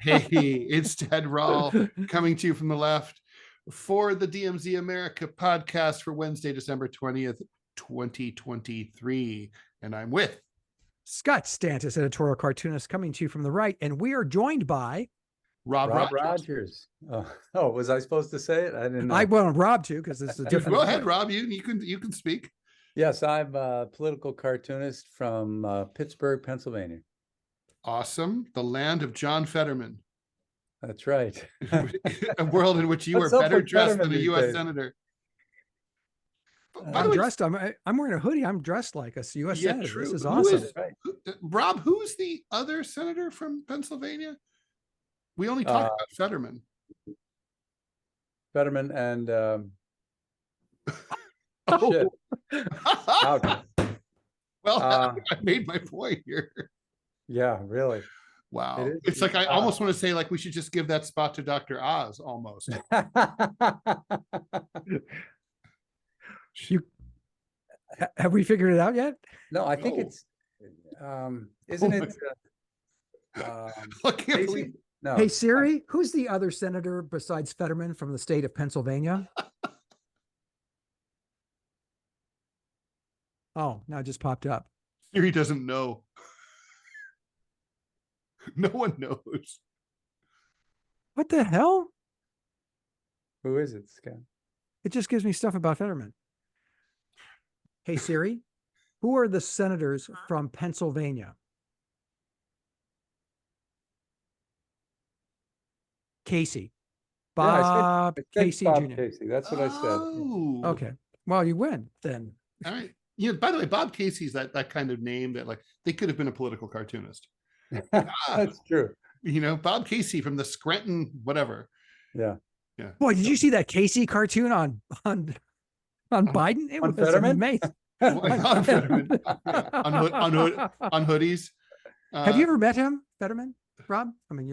Hey, it's Ted Rall coming to you from the left for the DMZ America podcast for Wednesday, December 20th, 2023. And I'm with Scott Stantis, editorial cartoonist, coming to you from the right. And we are joined by Rob Rogers. Oh, was I supposed to say it? I didn't know. I want Rob too, because this is a different. Go ahead, Rob. You can speak. Yes, I'm a political cartoonist from Pittsburgh, Pennsylvania. Awesome. The land of John Fetterman. That's right. A world in which you are better dressed than a U.S. senator. I'm dressed. I'm wearing a hoodie. I'm dressed like a U.S. senator. True. This is awesome. Rob, who's the other senator from Pennsylvania? We only talked about Fetterman. Fetterman and oh. Well, I made my point here. Yeah, really. Wow. It's like I almost want to say like we should just give that spot to Dr. Oz almost. Have we figured it out yet? No, I think it's isn't it Casey? No. Hey Siri, who's the other senator besides Fetterman from the state of Pennsylvania? Oh, now it just popped up. Siri doesn't know. No one knows. What the hell? Who is it, Scott? It just gives me stuff about Fetterman. Hey Siri, who are the senators from Pennsylvania? Casey. Bob Casey Bob Jr. Casey. That's what I said. Okay. Well, you win then. All right. By the way, Bob Casey's that kind of name that like they could have been a political cartoonist. That's true. Bob Casey from the Scranton, whatever. Yeah. Boy, did you see that Casey cartoon on Biden? It was amazing. On Fetterman. On hoodies. Have you ever met him, Fetterman, Rob? I mean,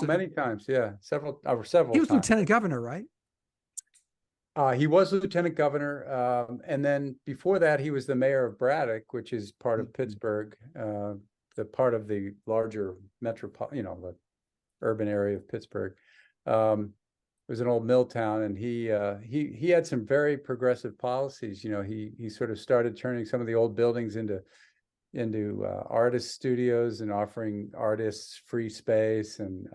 many times. Yeah, several. He was lieutenant governor, right? He was lieutenant governor, and then before that, he was the mayor of Braddock, which is part of Pittsburgh. The part of the larger the urban area of Pittsburgh. It was an old mill town, and he had some very progressive policies. He sort of started turning some of the old buildings into artist studios and offering artists free space, and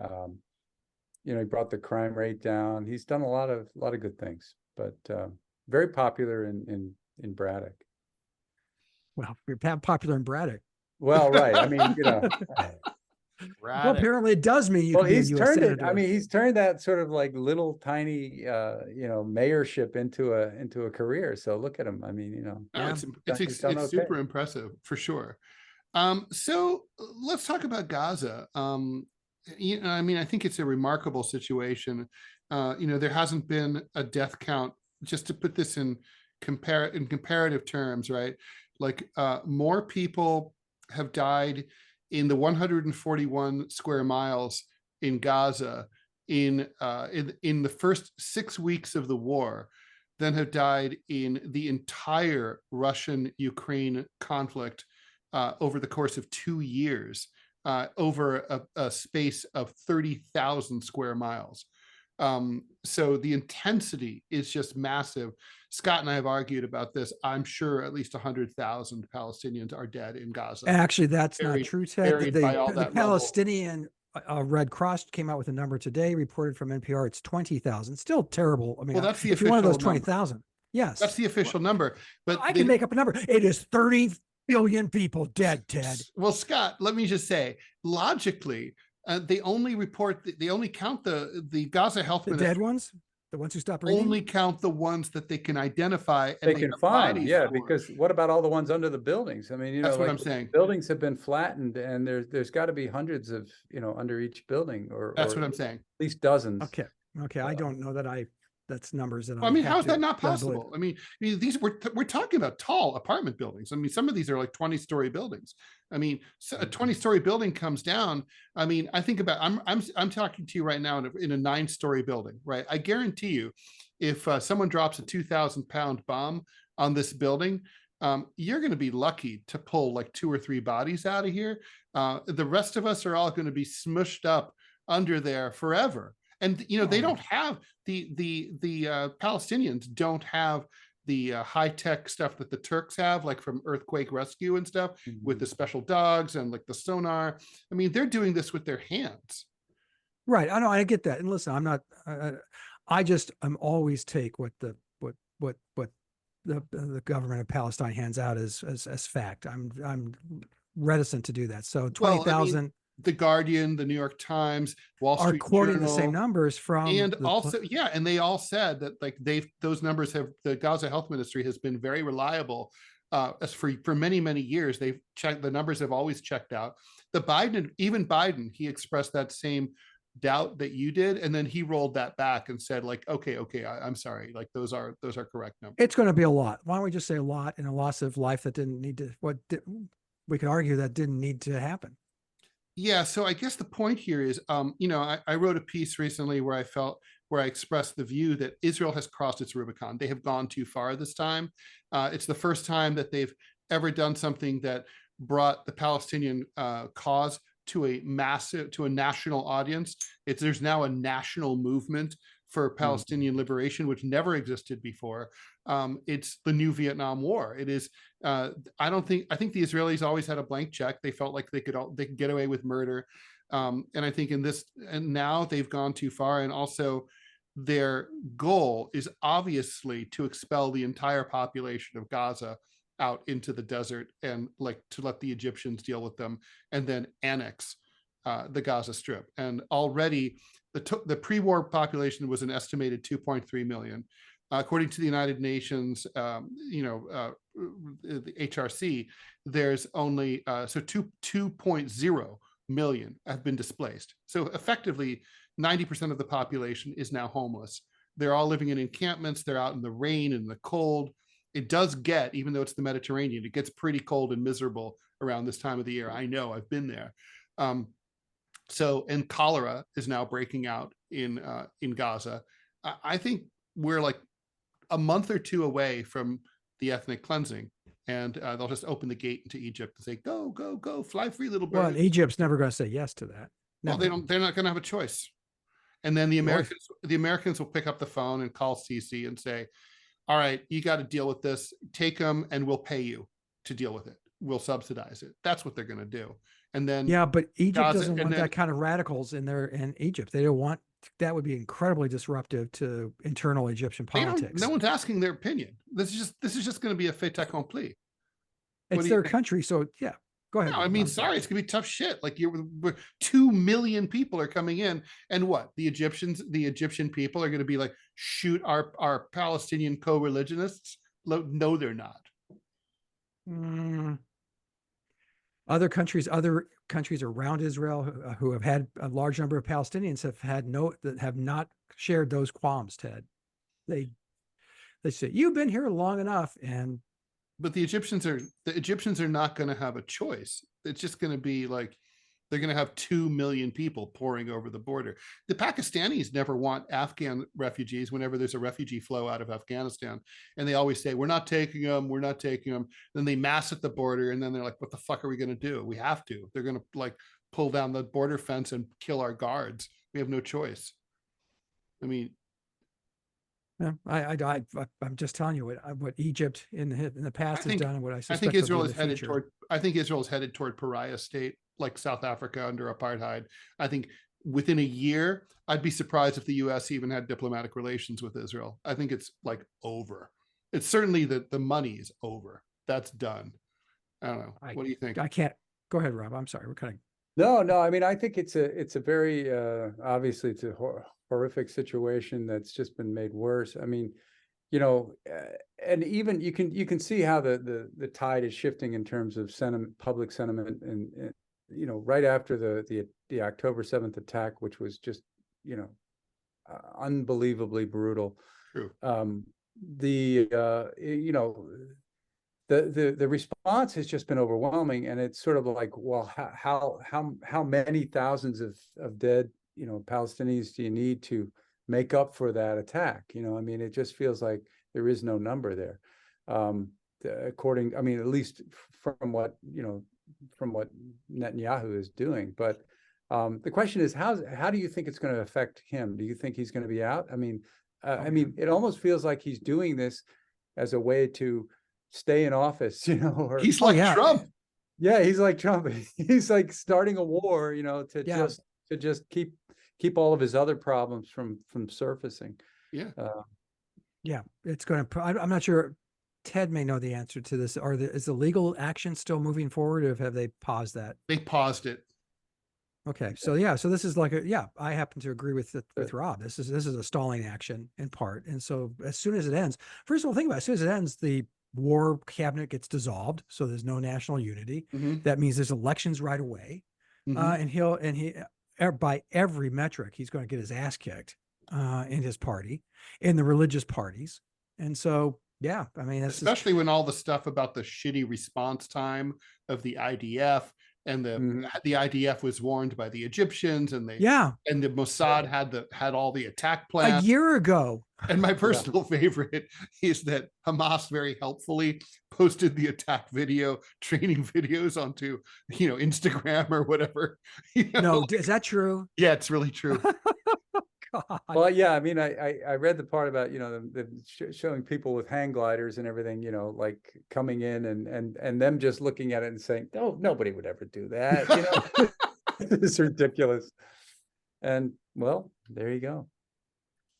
he brought the crime rate down. He's done a lot of good things, but very popular in Braddock. Well, you're popular in Braddock. Well, right. I mean, well, apparently it does mean you can be a U.S. senator. I mean, he's turned that sort of like little tiny, mayorship into a career. So look at him. I mean, it's super impressive for sure. So let's talk about Gaza. I think it's a remarkable situation. There hasn't been a death count. Just to put this in comparative terms, right? Like more people have died in the 141 square miles in Gaza in the first 6 weeks of the war than have died in the entire Russian-Ukraine conflict over the course of 2 years, over a space of 30,000 square miles. So the intensity is just massive. Scott and I have argued about this. I'm sure at least 100,000 Palestinians are dead in Gaza. Actually, that's not true, Ted. The Palestinian Red Cross came out with a number today, reported from NPR. It's 20,000. Still terrible. I mean, that's the if you're one of those 20,000. Yes. That's the official number. But I can make up a number. It is 30 billion people dead, Ted. Well, Scott, let me just say, logically, they only count the Gaza health the dead ones, the ones who stop breathing. Only count the ones that they can identify and they can find. Yeah, because what about all the ones under the buildings? I mean, that's what I'm saying. Buildings have been flattened, and there's got to be hundreds of under each building, that's what I'm saying. At least dozens. Okay. I don't know that that's numbers that I mean, how is that not possible? I mean, these we're talking about tall apartment buildings. I mean, some of these are like 20-story buildings. I mean, a 20-story building comes down. I mean, I think about I'm talking to you right now in a 9-story building, right? I guarantee you, if someone drops a 2,000-pound bomb on this building, you're going to be lucky to pull like 2 or 3 bodies out of here. The rest of us are all going to be smushed up under there forever. And they don't have the Palestinians don't have the high-tech stuff that the Turks have, like from earthquake rescue and stuff, with the special dogs and like the sonar. I mean, they're doing this with their hands. Right. I know. I get that. And listen, I'm not. I'm always take what the government of Palestine hands out as fact. I'm reticent to do that. So 20,000. The Guardian, the New York Times, Wall Street are quoting Journal, the same numbers from, and also, and they all said that like those numbers have, the Gaza Health Ministry has been very reliable. As for many years, they've checked, the numbers have always checked out. Even Biden, he expressed that same doubt that you did, and then he rolled that back and said like, okay, I'm sorry, like those are correct numbers. It's going to be a lot. Why don't we just say a lot, and a loss of life that didn't need to, we could argue that didn't need to happen. Yeah, so I guess the point here is, I wrote a piece recently where I expressed the view that Israel has crossed its Rubicon. They have gone too far this time. It's the first time that they've ever done something that brought the Palestinian cause to a national audience. There's now a national movement for Palestinian liberation, which never existed before. It's the new Vietnam War. It is. I think the Israelis always had a blank check. They felt like they could get away with murder, and I think and now they've gone too far. And also, their goal is obviously to expel the entire population of Gaza out into the desert, and like to let the Egyptians deal with them, and then annex the Gaza Strip. And already the pre-war population was an estimated 2.3 million. According to the United Nations, the HRC, there's only 2.0 million have been displaced. So effectively, 90% of the population is now homeless. They're all living in encampments. They're out in the rain and the cold. It does get, even though it's the Mediterranean, it gets pretty cold and miserable around this time of the year. I know, I've been there. And cholera is now breaking out in Gaza. I think we're like a month or two away from the ethnic cleansing, and they'll just open the gate into Egypt and say, "Go, go, go, fly free, little bird." Well, Egypt's never going to say yes to that. Never. Well, they're not going to have a choice. And then the Americans will pick up the phone and call Sisi and say, "All right, you got to deal with this. Take them, and we'll pay you to deal with it. We'll subsidize it." That's what they're going to do. And then but Egypt doesn't want that kind of radicals in Egypt. They don't want. That would be incredibly disruptive to internal Egyptian politics. No one's asking their opinion. This is just going to be a fait accompli. It's their country, so yeah. Go ahead. No, I mean, sorry, it's gonna be tough shit. Like 2 million people are coming in, and what? The Egyptian people are going to be like, shoot our Palestinian co-religionists? No, they're not. Other countries around Israel who have had a large number of Palestinians have not shared those qualms, Ted. They say, you've been here long enough, but the Egyptians are not going to have a choice. It's just going to be like they're going to have 2 million people pouring over the border. The Pakistanis never want Afghan refugees whenever there's a refugee flow out of Afghanistan. And they always say, we're not taking them. Then they mass at the border. And then they're like, what the fuck are we going to do? We have to. They're going to like pull down the border fence and kill our guards. We have no choice. I mean, yeah, I'm just telling you what Egypt in the past has done, and what I suspect. I think Israel is headed toward. I think Israel is headed toward pariah state, like South Africa under apartheid. I think within a year, I'd be surprised if the U.S. even had diplomatic relations with Israel. I think it's like over. It's certainly that the money is over. That's done. I don't know. What do you think? I can't. Go ahead, Rob. I'm sorry. We're cutting. No. I mean, I think it's a very obviously it's a horrific situation that's just been made worse. I mean, and even you can see how the tide is shifting in terms of public sentiment, and right after the October 7th attack, which was just unbelievably brutal. True. The response has just been overwhelming, and it's sort of like, well, how many thousands of dead Palestinians do you need to make up for that attack? I mean, it just feels like there is no number there. At least from what Netanyahu is doing. But The question is, how do you think it's going to affect him? Do you think he's going to be out? I mean, it almost feels like he's doing this as a way to stay in office, or He's like Trump. Yeah, he's like Trump. He's like starting a war, to just keep all of his other problems from surfacing. Yeah. Yeah, it's going to. I'm not sure. Ted may know the answer to this. Is the legal action still moving forward, or have they paused that? They paused it. Okay, so this is like I happen to agree with Rob. This is a stalling action in part, and so as soon as it ends, first of all, think about it, as soon as it ends, the war cabinet gets dissolved, so there's no national unity. That means there's elections right away, and he by every metric he's going to get his ass kicked in his party, in the religious parties, and so. Yeah, I mean, especially when all the stuff about the shitty response time of the IDF and the IDF was warned by the Egyptians, and the Mossad had all the attack plans a year ago. And my personal favorite is that Hamas very helpfully posted the attack training videos onto Instagram or whatever. No, is that true? Yeah, it's really true. God. Well, yeah, I mean, I read the part about them showing people with hang gliders and everything, like coming in and them just looking at it and saying, "Oh, nobody would ever do that." It's ridiculous. And well, there you go.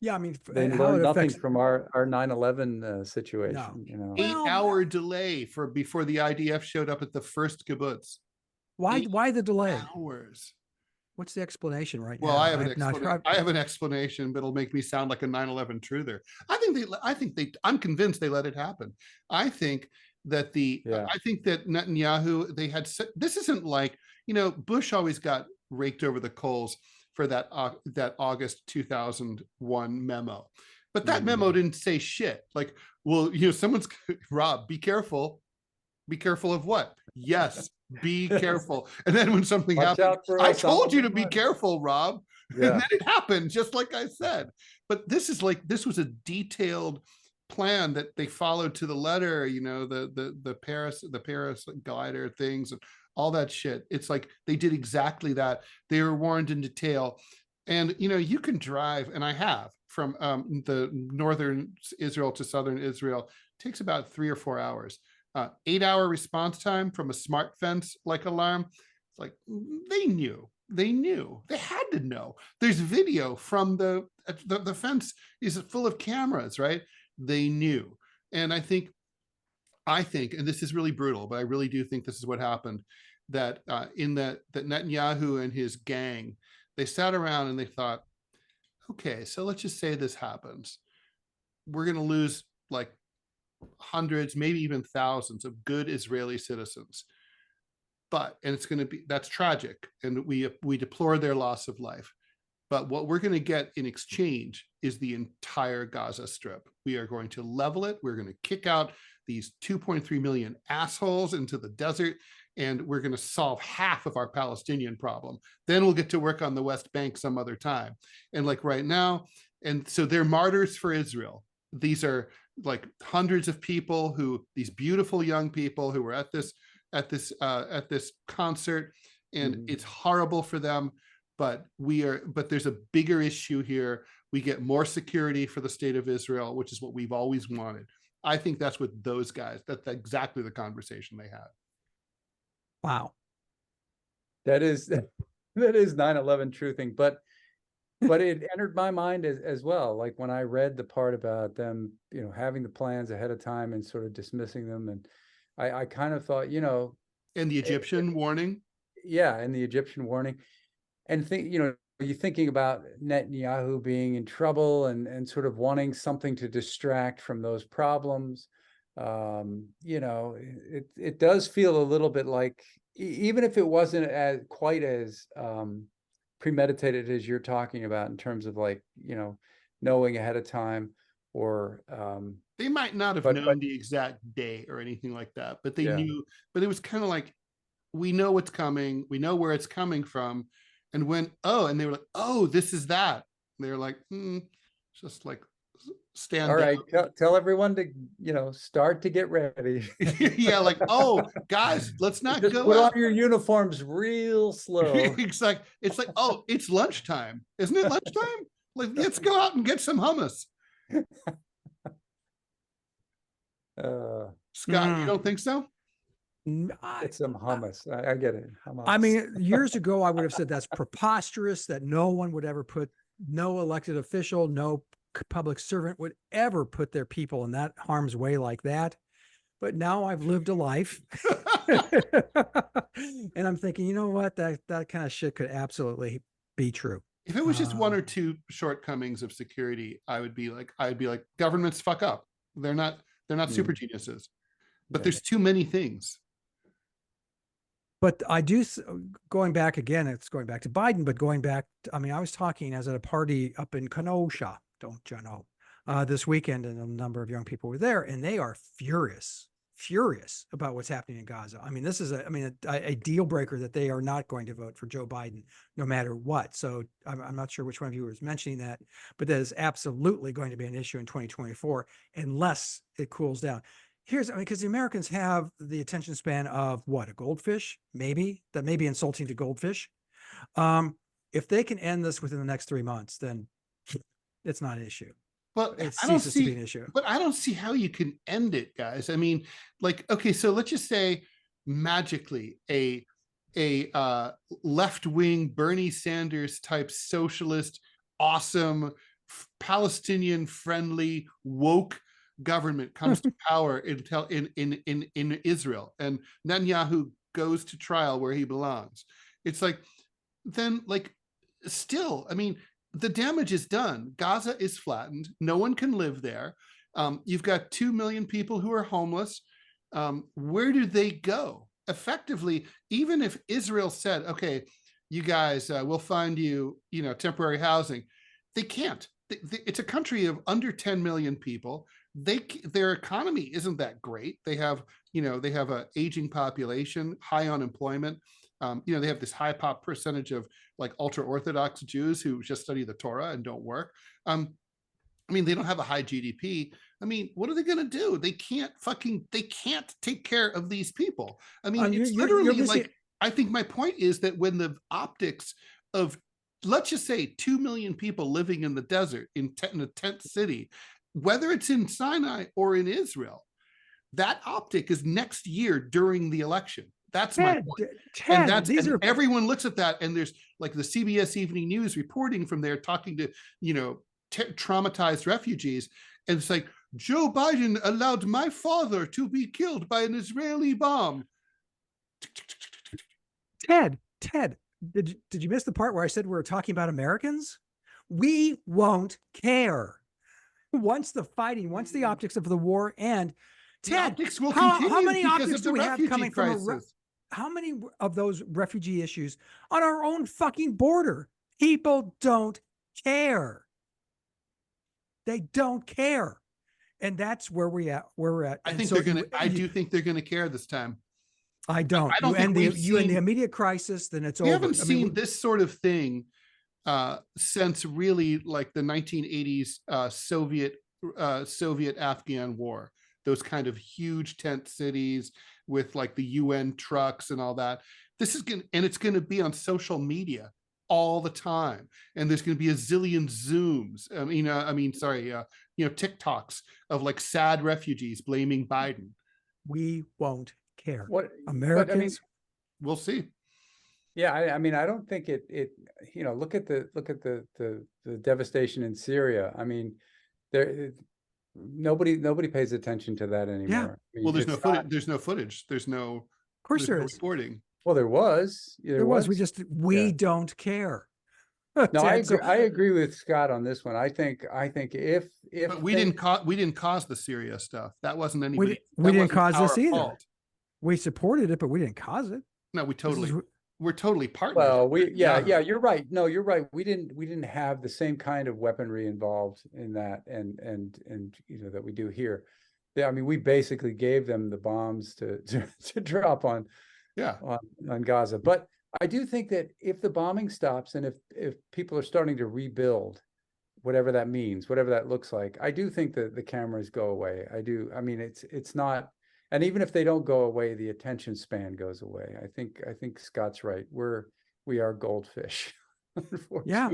Yeah, I mean, they learned nothing from our 9/11 situation. No. 8-hour delay before the IDF showed up at the first kibbutz. Why the delay? Hours. What's the explanation now? Well, I have an explanation, but it'll make me sound like a 9/11 truther. I'm convinced they let it happen. I think that I think that Netanyahu, this isn't like, Bush always got raked over the coals for that August 2001 memo. But that memo didn't say shit. Like, well, someone's Rob, be careful. Be careful of what? Yes. Be careful. And then when something happened, I told you to be careful, Rob. Yeah. And then it happened, just like I said. But this was a detailed plan that they followed to the letter, the Paris glider things and all that shit. It's like they did exactly that. They were warned in detail. And you can drive, and I have, from the northern Israel to southern Israel. It takes about 3 or 4 hours. 8-hour response time from a smart fence like alarm. It's like they had to know. There's video from the fence is full of cameras, right? They knew. And I think, and this is really brutal, but I really do think this is what happened, that that Netanyahu and his gang, they sat around and they thought, okay, so let's just say this happens. We're going to lose like hundreds, maybe even thousands of good Israeli citizens. And that's tragic. And we deplore their loss of life. But what we're going to get in exchange is the entire Gaza Strip. We are going to level it. We're going to kick out these 2.3 million assholes into the desert, and we're going to solve half of our Palestinian problem. Then we'll get to work on the West Bank some other time. And like right now, and so they're martyrs for Israel. These are like hundreds of people these beautiful young people who were at this concert, and it's horrible for them. But there's a bigger issue here. We get more security for the state of Israel, which is what we've always wanted. I think that's what those guys, that's exactly the conversation they had. Wow. That is 9/11 truthing, but it entered my mind as well. Like when I read the part about them, having the plans ahead of time and sort of dismissing them. And I kind of thought, and the Egyptian warning. Yeah. And the Egyptian warning. And you're thinking about Netanyahu being in trouble and sort of wanting something to distract from those problems. It does feel a little bit like, even if it wasn't quite as premeditated as you're talking about in terms of like, knowing ahead of time, or they might not have known the exact day or anything like that, but they knew. But it was kind of like, we know what's coming, we know where it's coming from. And and they were like, oh, this is that. And they were like, just like stand All right, down. tell everyone to, start to get ready. Yeah, like, oh, guys, let's not Just go put on out. your uniforms real slow. It's like, oh, it's lunchtime. Isn't it lunchtime? Like, let's go out and get some hummus. Scott, you don't think so? Get some hummus. I get it. Hummus. I mean, years ago, I would have said that's preposterous, that no one would ever put, no elected official, no public servant would ever put their people in that harm's way like that. But now I've lived a life and I'm thinking, you know what, that kind of shit could absolutely be true. If it was just one or two shortcomings of security, I'd be like, governments fuck up. They're not super geniuses, but there's too many things. But I do, going back again, it's going back to Biden, but going back, I mean, I was talking as at a party up in Kenosha, don't you know, this weekend, and a number of young people were there, and they are furious about what's happening in Gaza. I mean, this is a deal breaker that they are not going to vote for Joe Biden no matter what. So I'm not sure which one of you was mentioning that, but that is absolutely going to be an issue in 2024 unless it cools down. Because the Americans have the attention span of what, a goldfish, maybe. That may be insulting to goldfish. If they can end this within the next 3 months, then it's not an issue. But it ceases to be an issue. But I don't see how you can end it, guys. I mean, like, okay, so let's just say magically a left-wing Bernie Sanders type socialist, awesome, Palestinian friendly, woke government comes to power in Israel, and Netanyahu goes to trial where he belongs. It's like, then, like, still, I mean, the damage is done. Gaza is flattened. No one can live there. You've got 2 million people who are homeless. Where do they go? Effectively, even if Israel said, okay, you guys, we'll find you, temporary housing, they can't. It's a country of under 10 million people. Their economy isn't that great. They have an aging population, high unemployment. They have this high pop percentage of like ultra Orthodox Jews who just study the Torah and don't work. I mean, they don't have a high GDP. I mean, what are they going to do? They can't take care of these people. I mean, it's literally like, I think my point is that when the optics of, let's just say 2 million people living in the desert in a tent city, whether it's in Sinai or in Israel, that optic is next year during the election. That's my point. And everyone looks at that, and there's like the CBS Evening News reporting from there, talking to, traumatized refugees. And it's like, Joe Biden allowed my father to be killed by an Israeli bomb. Ted, did you miss the part where I said we were talking about Americans? We won't care. Once the optics of the war end, Ted, how many optics do we have coming from how many of those refugee issues on our own fucking border? People don't care. They don't care. And that's where we're at. I do think they're gonna care this time. I don't. You end the immediate crisis, then it's over. We haven't seen this sort of thing since really like the 1980s Soviet Afghan war. Those kind of huge tent cities with like the UN trucks and all that. It's gonna be on social media all the time, and there's going to be a zillion Zooms. TikToks of like sad refugees blaming Biden. We won't care. What Americans? We'll see. Yeah, I mean, I don't think it. Look at the devastation in Syria. I mean, nobody pays attention to that anymore. Yeah. I mean, well, there's no footage. There's no footage. There's no. Of course, there is reporting. Well, there was. We don't care. No, I agree with Scott on this one. I think if but we didn't cause the Syria stuff. That wasn't anybody. We didn't cause this either. Fault. We supported it, but we didn't cause it. No, we're totally partners. Well, you're right. No, you're right. We didn't have the same kind of weaponry involved in that, and that we do here. Yeah, I mean, we basically gave them the bombs to drop on Gaza. But I do think that if the bombing stops and if people are starting to rebuild, whatever that means, whatever that looks like. I do think that the cameras go away. I do. I mean, it's not, and even if they don't go away, the attention span goes away. I think Scott's right. We are goldfish. Yeah.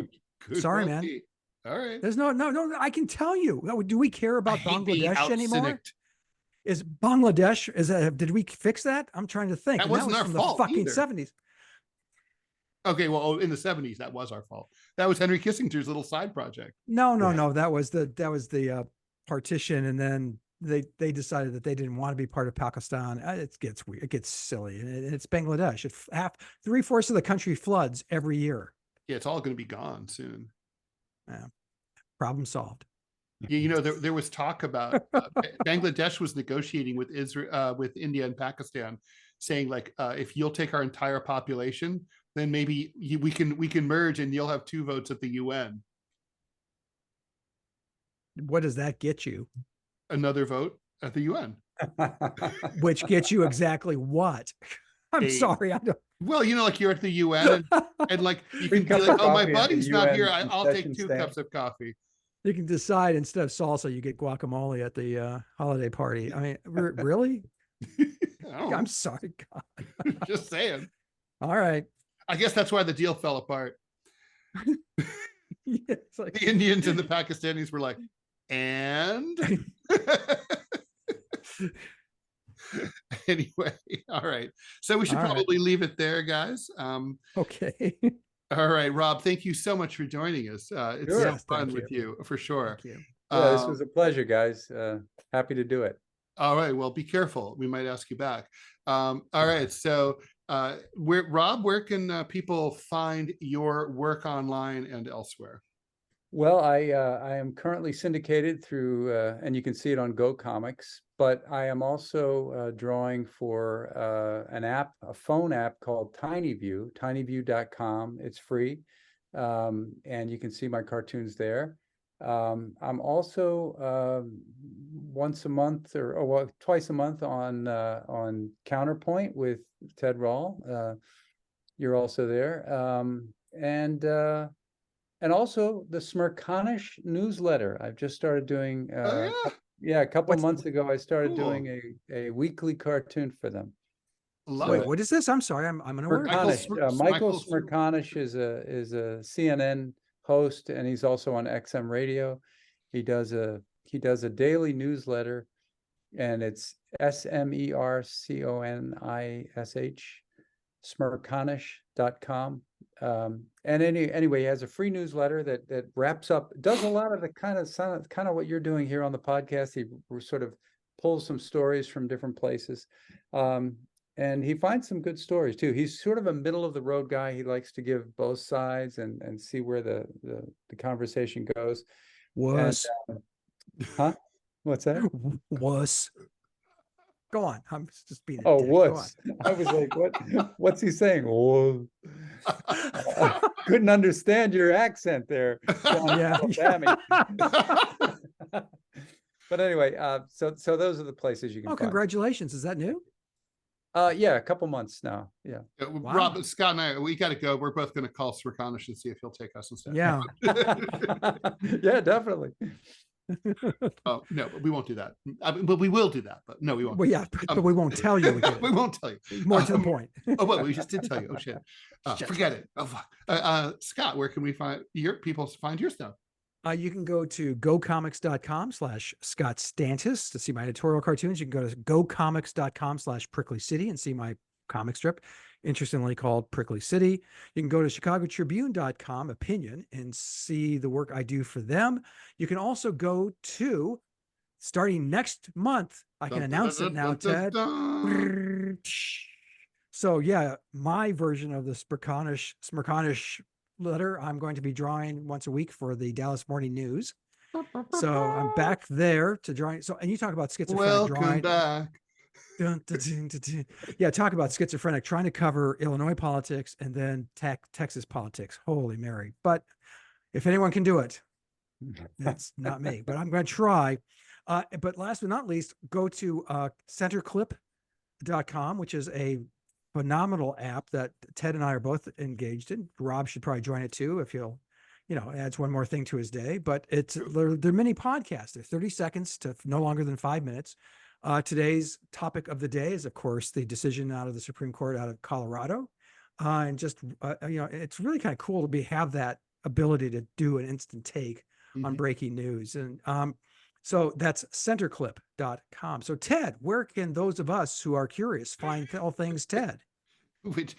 Good Sorry, well man. be. All right. There's no, I can tell you. Do we care about I hate being Bangladesh anymore? out-cynicked. Is Bangladesh, did we fix that? I'm trying to think. That And wasn't was our from fault the fucking either. 70s. Okay, well, in the 70s, that was our fault. That was Henry Kissinger's little side project. No. That was the partition, and then they decided that they didn't want to be part of Pakistan. It gets weird. It gets silly. And it's Bangladesh. Three-fourths of the country floods every year. Yeah, it's all going to be gone soon. Yeah. Problem solved. You know, there was talk about Bangladesh was negotiating with Israel, with India and Pakistan, saying like, if you'll take our entire population, then maybe we can merge and you'll have 2 votes at the UN. What does that get you? Another vote at the UN. Which gets you exactly what? I'm sorry. I don't. Well, you know, like you're at the UN and like you can be like, oh, my buddy's not here. I'll take 2 cups of coffee. You can decide instead of salsa, you get guacamole at the holiday party. I mean, really? I'm sorry, God. Just saying. All right. I guess that's why the deal fell apart. Yeah, it's like, The Indians and the Pakistanis were like, and anyway, all right. So we should probably leave it there, guys. Okay. All right, Rob, thank you so much for joining us. It's so fun with you, for sure. Thank you. Yeah, this was a pleasure, guys. Happy to do it. All right, well, be careful. We might ask you back. All right, so Rob, where can people find your work online and elsewhere? Well, I am currently syndicated through, and you can see it on Go Comics, but I am also drawing for a phone app called TinyView, tinyview.com. It's free, and you can see my cartoons there. I'm also once a month or twice a month on Counterpoint with Ted Rall. You're also there, and also the Smerconish newsletter. I've just started doing. A couple of months ago, I started doing a weekly cartoon for them. Wait, what is this? I'm sorry, I'm unaware. Michael Smerconish is a CNN host, and he's also on XM Radio. He does a daily newsletter, and it's SMERCONISH, Smerconish.com. And anyway, he has a free newsletter that wraps up, does a lot of the kind of what you're doing here on the podcast. He sort of pulls some stories from different places. And he finds some good stories too. He's sort of a middle of the road guy. He likes to give both sides and see where the conversation goes. Was. Huh? What's that? Was. Go on. I'm just being. Oh, was. I was like, what's he saying? Oh. Couldn't understand your accent there. Yeah. But anyway, so those are the places you can find. Congratulations. Is that new? Yeah, a couple months now. Yeah. Wow. Rob, Scott and I, we got to go. We're both going to call Smerconish and see if he'll take us instead. Yeah. Yeah, definitely. Oh, no, but we won't do that. But we will do that. But no, we won't. Well, yeah, but we won't tell you. We won't tell you. More to the point. Oh, well, we just did tell you. Oh, shit. Forget it. Oh, fuck. Scott, where can we find your stuff? You can go to gocomics.com/Scott Stantis to see my editorial cartoons. You can go to gocomics.com/Prickly City and see my comic strip, interestingly called Prickly City. You can go to chicagotribune.com opinion and see the work I do for them. You can also go to, starting next month, I can announce it now, Ted. So yeah, my version of the Smerconish letter, I'm going to be drawing once a week for the Dallas Morning News. So I'm back there to drawing. So, and you talk about schizophrenic drawing. Back. Dun, dun, dun, dun, dun. Yeah, talk about schizophrenic, trying to cover Illinois politics and then Texas politics. Holy Mary. But if anyone can do it, that's not me, but I'm going to try. But last but not least, go to centerclip.com, which is a phenomenal app that Ted and I are both engaged in. Rob should probably join it too if he'll adds one more thing to his day. But they're mini podcasts. They're 30 seconds to no longer than 5 minutes. Today's topic of the day is, of course, the decision out of the Supreme Court out of Colorado. And just, it's really kind of cool to have that ability to do an instant take on breaking news. And so that's centerclip.com. So Ted, where can those of us who are curious find all things Ted? And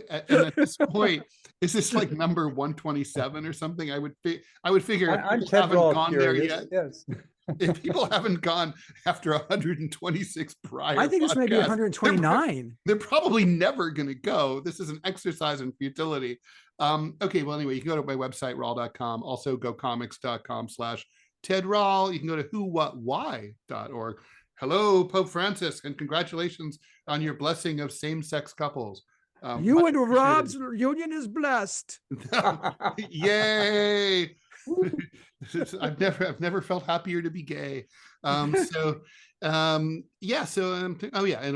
at this point, is this like number 127 or something? I would figure I'm if Ted haven't Rall gone curious. there yet. Yes. If people haven't gone after 126 prior, I think it's maybe 129. They're probably never going to go. This is an exercise in futility. Okay, well, anyway, you can go to my website, rall.com. Also, gocomics.com/Ted Rall. You can go to whowhatwhy.org. Hello, Pope Francis, and congratulations on your blessing of same-sex couples. You and Rob's union is blessed. Yay! I've never felt happier to be gay. And of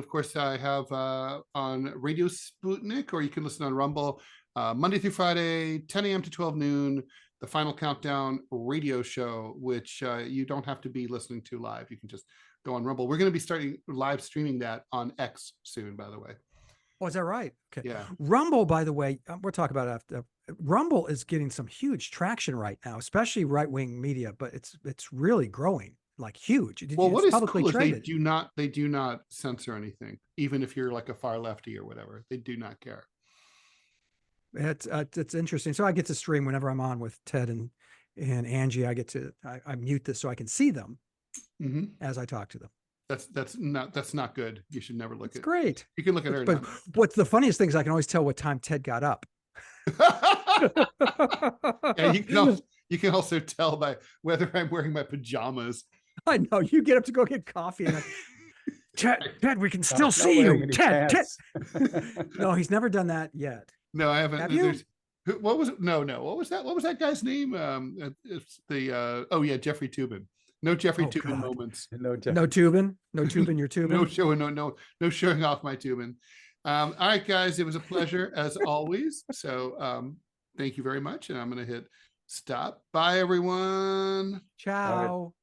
course I have on Radio Sputnik, or you can listen on Rumble, Monday through Friday, 10 a.m. to 12 noon, the Final Countdown radio show, which you don't have to be listening to live. You can just go on Rumble. We're going to be starting live streaming that on X soon, by the way. Oh, is that right? Okay. Yeah. Rumble, by the way, we'll talk about it after. Rumble is getting some huge traction right now, especially right-wing media, but it's really growing like huge. Well, what is publicly cool is traded. they do not censor anything, even if you're like a far lefty or whatever. They do not care. It's interesting. So I get to stream whenever I'm on with Ted and Angie. I mute this so I can see them as I talk to them. That's not good. You should never look at. Great. You can look at her. But what's the funniest thing is I can always tell what time Ted got up. And you can also tell by whether I'm wearing my pajamas. I know you get up to go get coffee and Ted, we can still see you. Ted. No, he's never done that yet. No, I haven't. Have you? What was it? No. What was that? What was that guy's name? It's the Jeffrey Toobin. No Jeffrey Toobin moments. No Toobin. No Toobin. You're Toobin. No showing off my Toobin. All right, guys, it was a pleasure as always. So thank you very much. And I'm going to hit stop. Bye, everyone. Ciao.